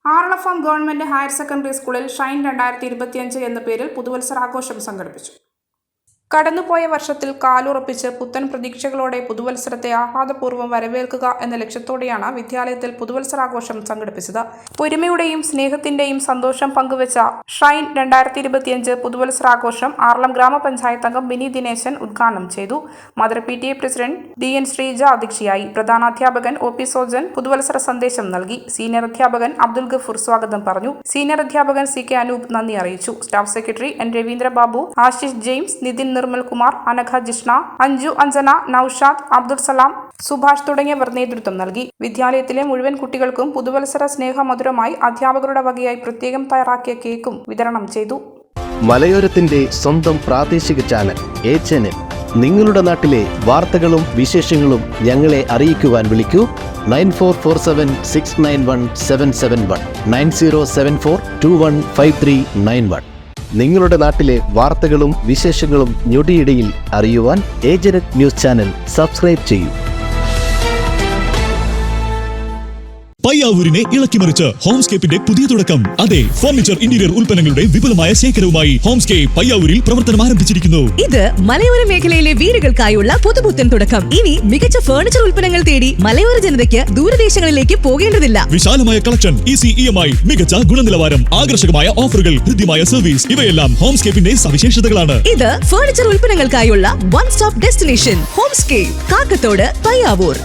ആറളഫാം government higher secondary സ്കൂളിൽ ഷൈൻ 2025 എന്ന പേരിൽ പുതുവത്സരാഘോഷം സംഘടിപ്പിച്ചു. കടന്നുപോയ വർഷത്തിൽ കാലുറപ്പിച്ച് പുത്തൻ പ്രതീക്ഷകളോടെ പുതുവത്സരത്തെ ആഹ്ലാദപൂർവ്വം വരവേൽക്കുക എന്ന ലക്ഷ്യത്തോടെയാണ് വിദ്യാലയത്തിൽ പുതുവത്സരാഘോഷം സംഘടിപ്പിച്ചത്. ഒരുമയുടെയും സ്നേഹത്തിന്റെയും സന്തോഷം പങ്കുവച്ച ഷൈൻ 2025 പുതുവത്സരാഘോഷം ആറളം ഗ്രാമപഞ്ചായത്ത് അംഗം മിനി ദിനേശൻ ഉദ്ഘാടനം ചെയ്തു. Mother PTA president DN Sreeja അധ്യക്ഷയായി. പ്രധാനാധ്യാപകൻ OP സോജൻ പുതുവത്സര സന്ദേശം നൽകി. സീനിയർ അധ്യാപകൻ അബ്ദുൽ ഗഫൂർ സ്വാഗതം പറഞ്ഞു. സീനിയർ അധ്യാപകൻ CK അനൂപ് നന്ദി അറിയിച്ചു. Staff secretary N Raveendrababu, Ashish James, Nithin Nirmal Kumar, Anagha Jishna, Anju Anjana, Noushad, Abdul Salam, Subhash തുടങ്ങിയവർ നേതൃത്വം നൽകി. വിദ്യാലയത്തിലെ മുഴുവൻ കുട്ടികൾക്കും പുതുവത്സര സ്നേഹമധുരമായി അധ്യാപകരുടെ വകയായി പ്രത്യേകം തയ്യാറാക്കിയ കേക്കും വിതരണം ചെയ്തു. മലയോരത്തിന്റെ സ്വന്തം പ്രാദേശിക ചാനൽ A-Channel. നിങ്ങളുടെ നാട്ടിലെ വാർത്തകളും വിശേഷങ്ങളും ഞങ്ങളെ അറിയിക്കുവാൻ വിളിക്കൂ 9447691771 9074215391. നിങ്ങളുടെ നാട്ടിലെ വാർത്തകളും വിശേഷങ്ങളും ഞൊടിയിടയിൽ അറിയുവാൻ A-Channel ന്യൂസ് ചാനൽ സബ്സ്ക്രൈബ് ചെയ്യൂ. പയ്യാവൂരിനെ ഇളക്കിമറിച്ച് ഹോംസ്കേപ്പിന്റെ പുതിയ തുടക്കം. അതെ, ഫർണിച്ചർ ഇന്റീരിയർ ഉൽപ്പന്നങ്ങളുടെ വിപുലമായ ശേഖരവുമായി ഹോംസ്കേപ്പ് പയ്യാവൂരിൽ പ്രവർത്തനം ആരംഭിച്ചിരിക്കുന്നു. ഇത് മലയോര മേഖലയിലെ വീടുകൾക്കായുള്ള പുതുപുത്തൻ തുടക്കം. ഇനി മികച്ച ഫർണിച്ചർ ഉൽപ്പന്നങ്ങൾ തേടി മലയോര ജനതയ്ക്ക് ദൂരദേശങ്ങളിലേക്ക് പോകേണ്ടതില്ല. വിശാലമായ കളക്ഷൻ, ഈസി EMI, മികച്ച ഗുണനിലവാരം, ആകർഷകമായ ഓഫറുകൾ, ഹൃദ്യമായ സർവീസ്, ഇവയെല്ലാം ഹോംസ്കേപ്പിന്റെ സവിശേഷതകളാണ്. ഇത് ഫർണിച്ചർ ഉൽപ്പന്നങ്ങൾക്കായുള്ള one stop destination Homescape, Kakkathode, Payyavoor.